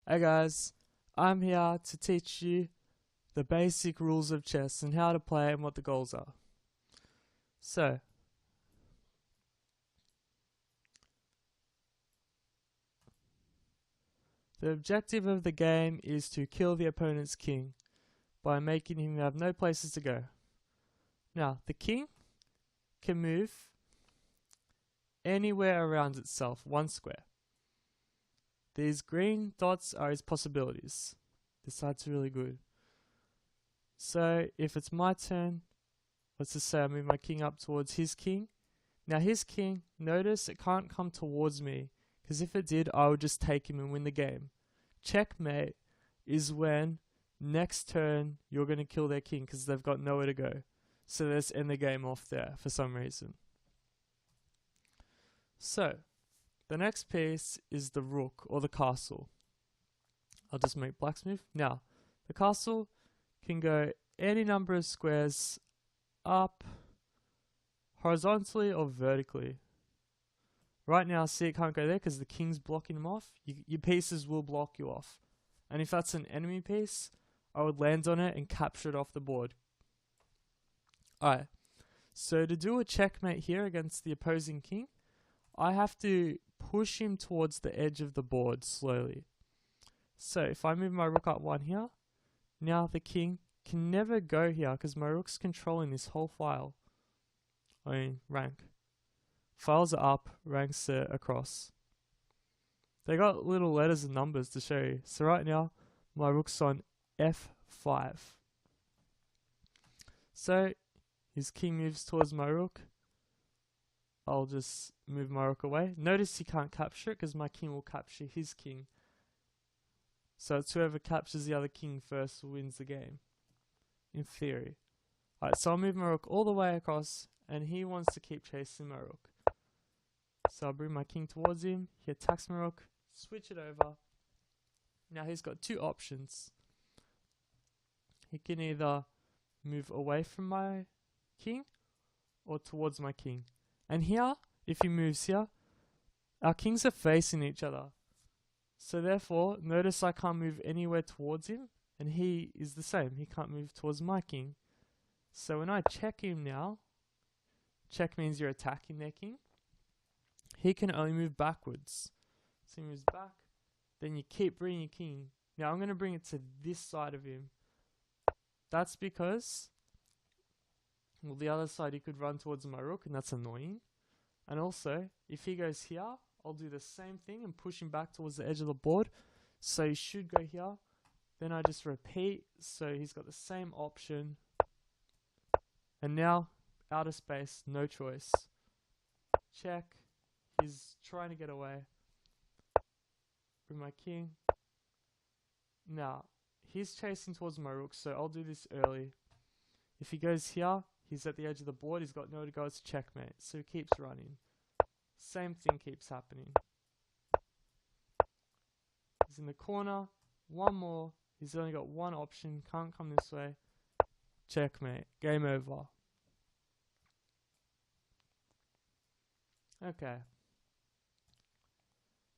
Hey guys, I'm here to teach you the basic rules of chess and how to play and what the goals are. So, the objective of the game is to kill the opponent's king by making him have no places to go. Now, the king can move anywhere around itself, one square. These green dots are his possibilities. This side's really good. So, if it's my turn, let's just say I move my king up towards his king. Now his king, notice it can't come towards me, because if it did, I would just take him and win the game. Checkmate is when next turn you're going to kill their king because they've got nowhere to go. So let's end the game off there for some reason. So, the next piece is the rook or the castle. I'll just make black's move. Now, the castle can go any number of squares up, horizontally or vertically. Right now, see, it can't go there because the king's blocking him off. Your pieces will block you off. And if that's an enemy piece, I would land on it and capture it off the board. Alright, so to do a checkmate here against the opposing king, I have to push him towards the edge of the board slowly. So if I move my rook up one here, now the king can never go here because my rook's controlling this whole file. Rank. Files are up, ranks are across. They got little letters and numbers to show you. So right now, my rook's on F5. So, his king moves towards my rook. I'll just move my rook away. Notice he can't capture it because my king will capture his king. So it's whoever captures the other king first wins the game. In theory. Alright, so I'll move my rook all the way across, and he wants to keep chasing my rook. So I'll bring my king towards him, he attacks my rook, switch it over. Now he's got two options. He can either move away from my king, or towards my king. And here, if he moves here, our kings are facing each other. So therefore, notice I can't move anywhere towards him, and he is the same. He can't move towards my king. So when I check him now, check means you're attacking their king. He can only move backwards. So he moves back, then you keep bringing your king. Now I'm going to bring it to this side of him. That's because, well, the other side he could run towards my rook, and that's annoying. And also, if he goes here, I'll do the same thing and push him back towards the edge of the board. So he should go here. Then I just repeat, so he's got the same option. And now, outer space, no choice. Check. He's trying to get away. Bring my king. Now, he's chasing towards my rook, so I'll do this early. If he goes here, he's at the edge of the board, he's got nowhere to go, it's checkmate. So he keeps running. Same thing keeps happening. He's in the corner, one more. He's only got one option, can't come this way. Checkmate. Game over. Okay.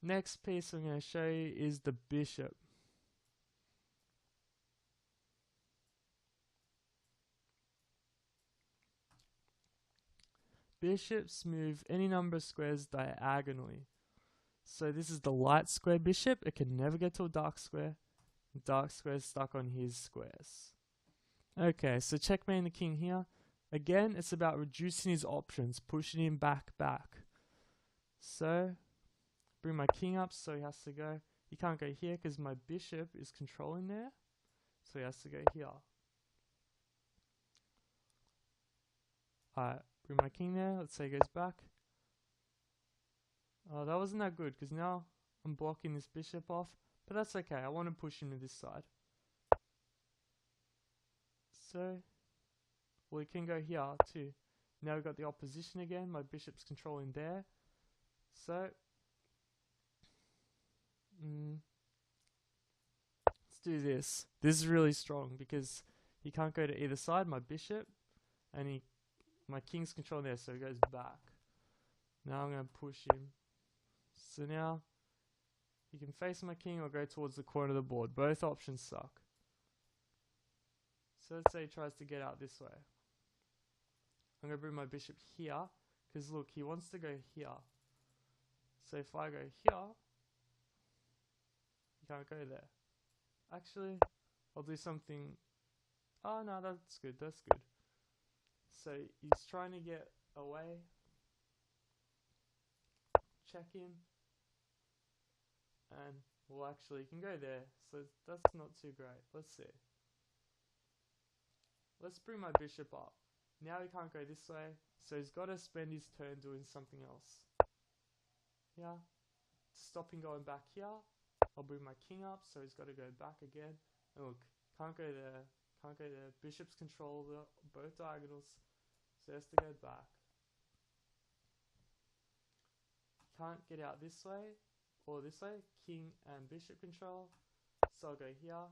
Next piece I'm going to show you is the bishop. Bishops move any number of squares diagonally. So this is the light square bishop. It can never get to a dark square. The dark square is stuck on his squares. Okay, so checkmate the king here. Again, it's about reducing his options, pushing him back. So, bring my king up, so he has to go. He can't go here because my bishop is controlling there. So he has to go here. Alright, bring my king there. Let's say he goes back. Oh, that wasn't that good because now I'm blocking this bishop off. But that's okay. I want to push him to this side. So, well, he can go here too. Now we've got the opposition again. My bishop's controlling there. So, let's do this. This is really strong because he can't go to either side, my bishop, and my king's controlling there, so he goes back. Now I'm going to push him. So now He can face my king or go towards the corner of the board. Both options suck. So let's say he tries to get out this way. I'm going to bring my bishop here, because look, he wants to go here. So if I go here, he can't go there. Actually, I'll do something. Oh no, that's good, that's good. So he's trying to get away. Check him. And, well actually, he can go there. So that's not too great. Let's see. Let's bring my bishop up. Now he can't go this way, so he's got to spend his turn doing something else. Yeah. To stop him going back here, I'll bring my king up, so he's got to go back again. And look, can't go there, can't go there. Bishops control both diagonals, so he has to go back. Can't get out this way or this way. King and bishop control, so I'll go here.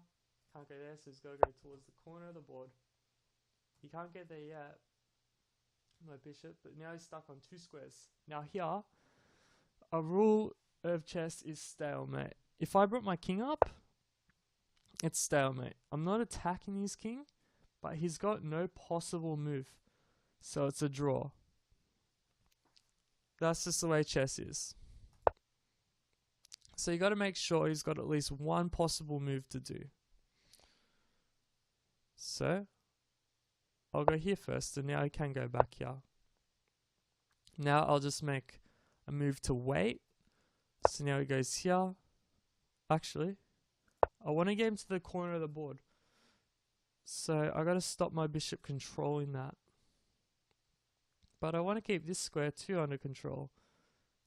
Can't go there, so he's got to go towards the corner of the board. He can't get there yet, my bishop, but now he's stuck on 2 squares. Now here, a rule of chess is stalemate. If I brought my king up, it's stalemate. I'm not attacking his king, but he's got no possible move, so it's a draw. That's just the way chess is. So you got to make sure he's got at least one possible move to do. So I'll go here first, and now he can go back here. Now I'll just make a move to wait. So now he goes here. Actually, I want to get him to the corner of the board. So I got to stop my bishop controlling that. But I want to keep this square too under control.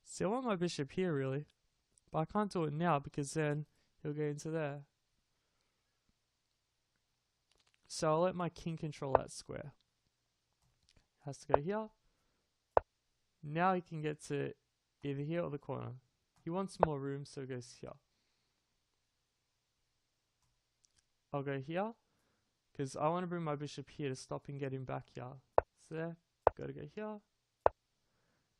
See, I want my bishop here really. But I can't do it now because then he'll get into there. So I'll let my king control that square. Has to go here. Now he can get to either here or the corner. He wants more room, so he goes here. I'll go here, because I want to bring my bishop here to stop him getting back here. So there, got to go here.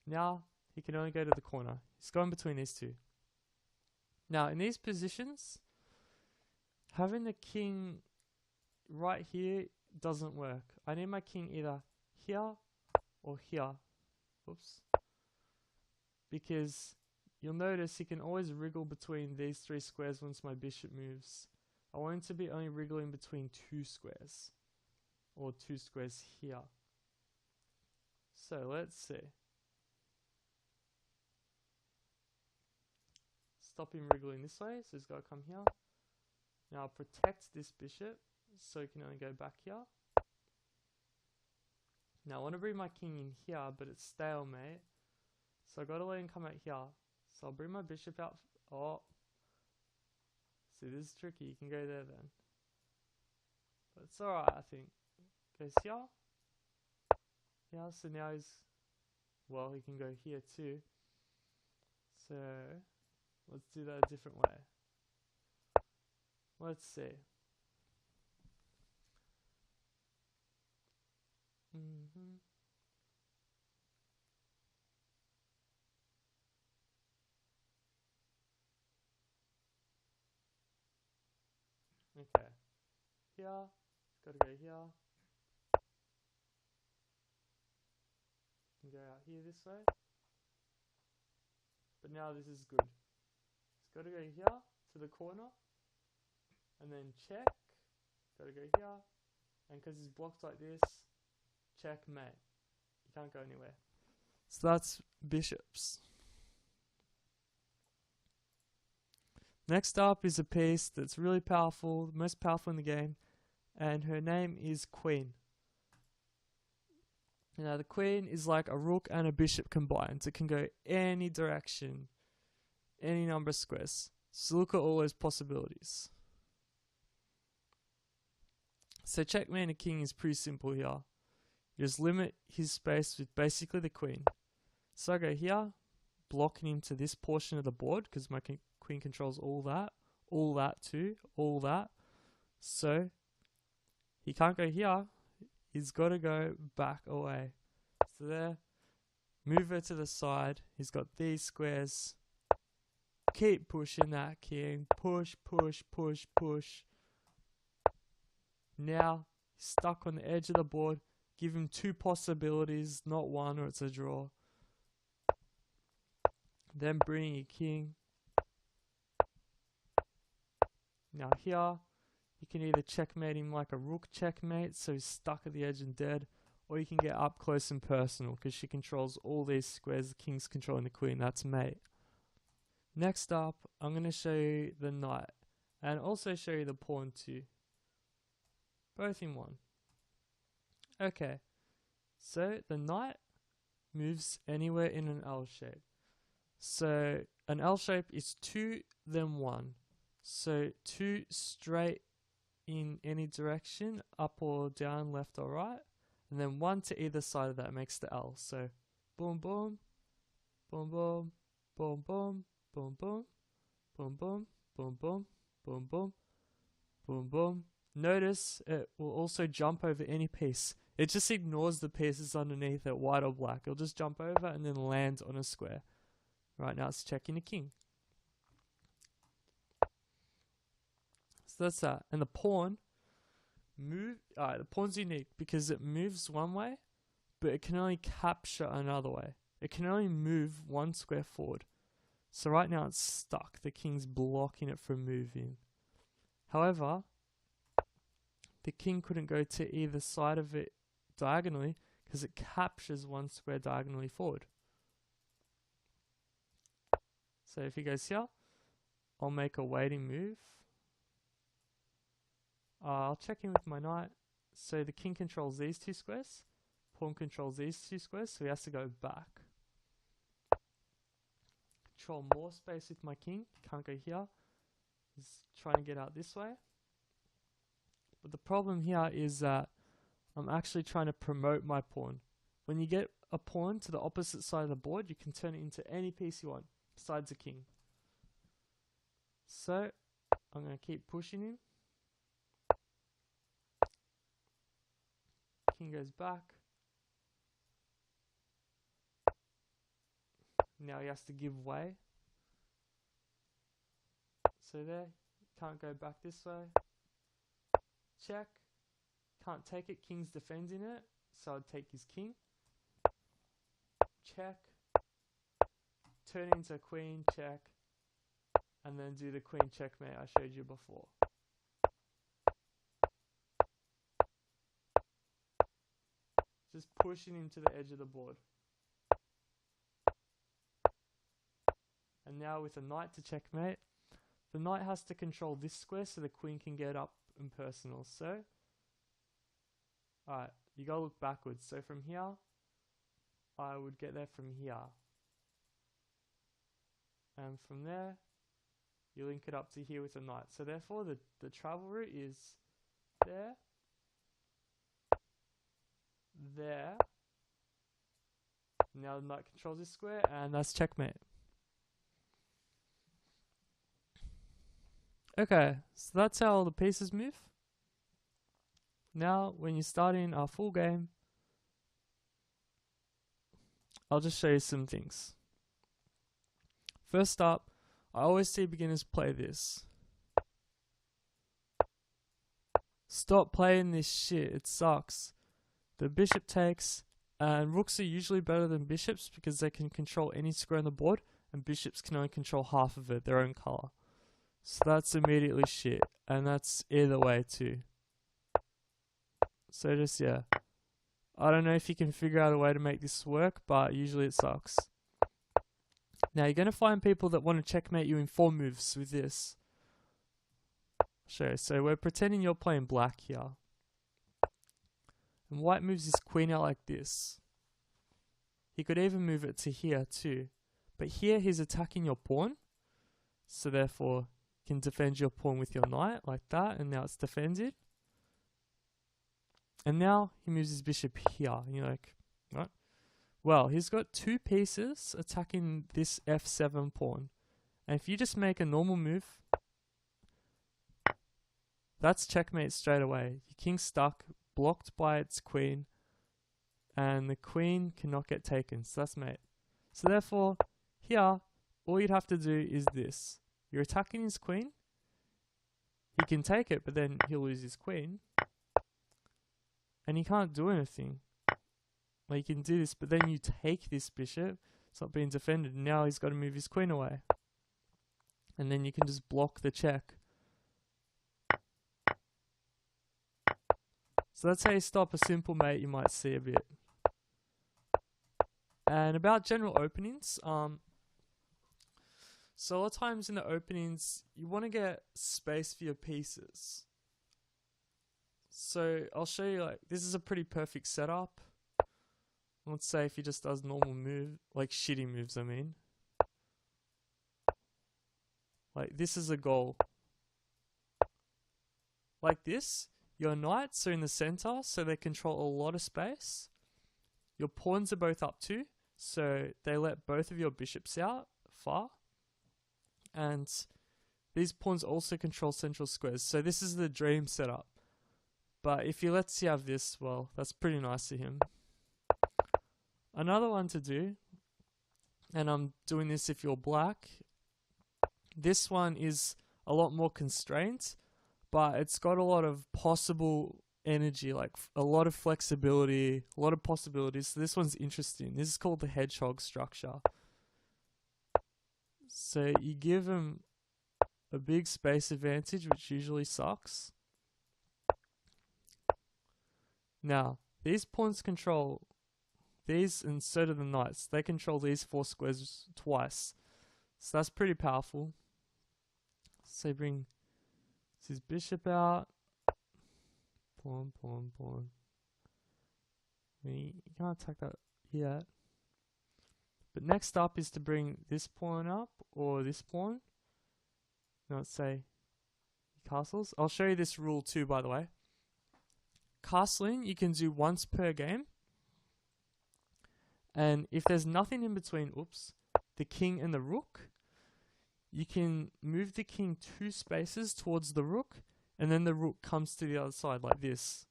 Now he can only go to the corner. He's going between these two. Now in these positions, having the king right here doesn't work. I need my king either here or here. Oops. Because you'll notice he can always wriggle between these 3 squares once my bishop moves. I want him to be only wriggling between 2 squares. Or 2 squares here. So let's see. Stop him wriggling this way, so he's got to come here. Now I'll protect this bishop, so he can only go back here. Now I want to bring my king in here, but it's stalemate. So I've got to let him come out here. So I'll bring my bishop out. Oh. See, this is tricky. You can go there then. But it's alright, I think. Goes here. Yeah, so now he's... Well, he can go here too. So, let's do that a different way. Let's see. Okay. Here. Got to go here. Can go out here this way. But now this is good. It's got to go here to the corner. And then check. Got to go here. And because he's blocked like this, checkmate. You can't go anywhere. So that's bishops. Next up is a piece that's really powerful, the most powerful in the game, and her name is Queen. Now the Queen is like a rook and a bishop combined. It can go any direction, any number of squares. So look at all those possibilities. So checkmate a king is pretty simple here. You just limit his space with basically the queen. So I go here, blocking him to this portion of the board because my queen controls all that too, all that. So he can't go here. He's got to go back away. So there, move her to the side. He's got these squares. Keep pushing that king. Push, push, push, push. Now, stuck on the edge of the board. Give him 2 possibilities, not 1, or it's a draw. Then bring your king. Now here, you can either checkmate him like a rook checkmate, so he's stuck at the edge and dead, or you can get up close and personal, because she controls all these squares, the king's controlling the queen, that's mate. Next up, I'm going to show you the knight, and also show you the pawn too. Both in one. Okay, so the knight moves anywhere in an L shape. So an L shape is 2, then 1. So 2 straight in any direction, up or down, left or right, and then 1 to either side of that makes the L. So boom, boom, boom, boom, boom, boom, boom, boom, boom, boom, boom, boom, boom, boom, boom, boom. Notice it will also jump over any piece. It just ignores the pieces underneath it, white or black. It'll just jump over and then land on a square. Right now it's checking a king. So that's that. And the pawn the pawn's unique because it moves one way, but it can only capture another way. It can only move 1 square forward. So right now it's stuck. The king's blocking it from moving. However, the king couldn't go to either side of it diagonally because it captures 1 square diagonally forward. So if he goes here, I'll make a waiting move. I'll check in with my knight. So the king controls these 2 squares. Pawn controls these 2 squares, so he has to go back. Control more space with my king. Can't go here. He's trying to get out this way. But the problem here is that I'm actually trying to promote my pawn. When you get a pawn to the opposite side of the board, you can turn it into any piece you want, besides a king. So I'm going to keep pushing him. King goes back. Now he has to give way. So there, can't go back this way. Check. Can't take it, king's defending it, so I'd take his king. Check. Turn into a queen, check. And then do the queen checkmate I showed you before. Just pushing him to the edge of the board. And now with a knight to checkmate, the knight has to control this square so the queen can get up and personal. So, alright, you gotta look backwards. So from here, I would get there from here. And from there, you link it up to here with a knight. So therefore, the travel route is there, there. Now the knight controls this square, and that's checkmate. Okay, so that's how all the pieces move. Now, when you're starting our full game, I'll just show you some things. First up, I always see beginners play this. Stop playing this shit, it sucks. The bishop takes, and rooks are usually better than bishops because they can control any square on the board, and bishops can only control half of it, their own color. So that's immediately shit, and that's either way too. So just, yeah. I don't know if you can figure out a way to make this work, but usually it sucks. Now you're going to find people that want to checkmate you in 4 moves with this. Sure, so we're pretending you're playing black here. And white moves his queen out like this. He could even move it to here too. But here he's attacking your pawn. So therefore, you can defend your pawn with your knight like that, and now it's defended. And now he moves his bishop here. You're like, what? Well, he's got 2 pieces attacking this f7 pawn. And if you just make a normal move, that's checkmate straight away. Your king's stuck, blocked by its queen, and the queen cannot get taken. So that's mate. So therefore, here, all you'd have to do is this. You're attacking his queen. He can take it, but then he'll lose his queen. And he can't do anything. Like, you can do this, but then you take this bishop. It's not being defended. Now he's got to move his queen away. And then you can just block the check. So that's how you stop a simple mate you might see a bit. And about general openings, so a lot of times in the openings, you want to get space for your pieces. So I'll show you, like, this is a pretty perfect setup. Let's say if he just does normal move, like shitty moves, I mean. Like, this is a goal. Like this, your knights are in the center, so they control a lot of space. Your pawns are both up too, so they let both of your bishops out far. And these pawns also control central squares, so this is the dream setup. But if he lets you have this, well, that's pretty nice of him. Another one to do, and I'm doing this if you're black, this one is a lot more constrained, but it's got a lot of possible energy, like a lot of flexibility, a lot of possibilities. So this one's interesting. This is called the hedgehog structure. So you give him a big space advantage, which usually sucks. Now, these pawns control these, and so do the knights. They control these 4 squares twice. So that's pretty powerful. So bring his bishop out. Pawn, pawn, pawn. You can't attack that yet. But next up is to bring this pawn up, or this pawn. Now let's say castles. I'll show you this rule too, by the way. Castling you can do once per game. And if there's nothing in between, the king and the rook, you can move the king 2 spaces towards the rook, and then the rook comes to the other side like this.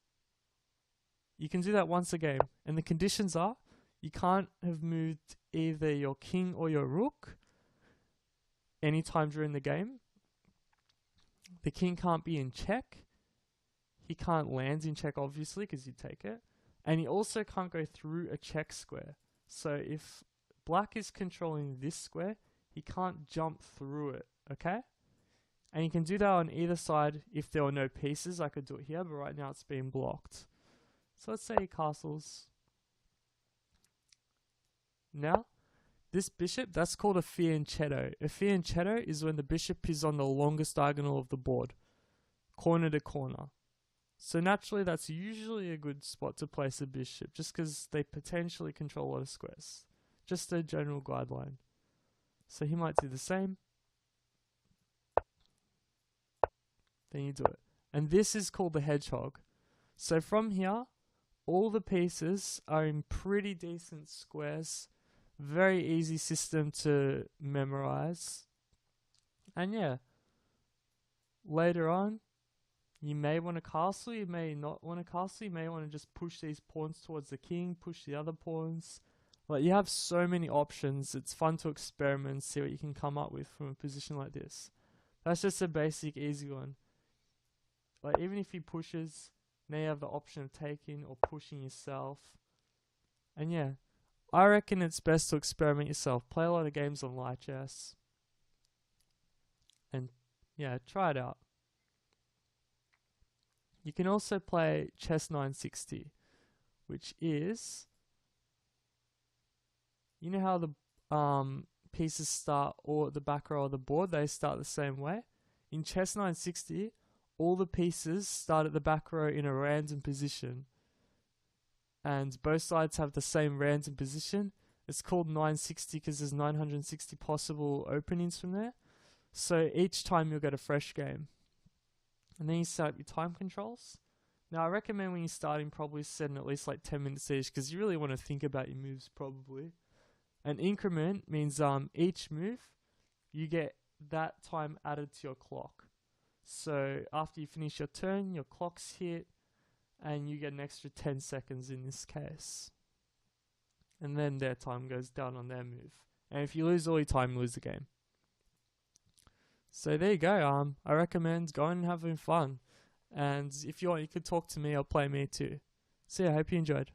You can do that once a game, and the conditions are you can't have moved either your king or your rook anytime during the game. The king can't be in check. He can't land in check, obviously, because you take it. And he also can't go through a check square. So if black is controlling this square, he can't jump through it, okay? And you can do that on either side if there were no pieces. I could do it here, but right now it's being blocked. So let's say he castles. Now, this bishop, that's called a fianchetto. A fianchetto is when the bishop is on the longest diagonal of the board, corner to corner. So naturally, that's usually a good spot to place a bishop, just because they potentially control a lot of squares. Just a general guideline. So he might do the same. Then you do it. And this is called the hedgehog. So from here, all the pieces are in pretty decent squares. Very easy system to memorize. And yeah, later on, you may want to castle, you may not want to castle, you may want to just push these pawns towards the king, push the other pawns. Like, you have so many options. It's fun to experiment and see what you can come up with from a position like this. That's just a basic, easy one. Like, even if he pushes, now you have the option of taking or pushing yourself. And yeah, I reckon it's best to experiment yourself. Play a lot of games on light chess. And yeah, try it out. You can also play Chess 960, which is, you know how the pieces start, or the back row of the board, they start the same way? In Chess 960, all the pieces start at the back row in a random position. And both sides have the same random position. It's called 960 because there's 960 possible openings from there. So each time you'll get a fresh game. And then you set up your time controls. Now I recommend when you're starting, probably setting at least like 10 minutes each, because you really want to think about your moves probably. An increment means each move, you get that time added to your clock. So after you finish your turn, your clock's hit, and you get an extra 10 seconds in this case. And then their time goes down on their move. And if you lose all your time, you lose the game. So there you go. I recommend going and having fun. And if you want, you could talk to me or play me too. So yeah, I hope you enjoyed.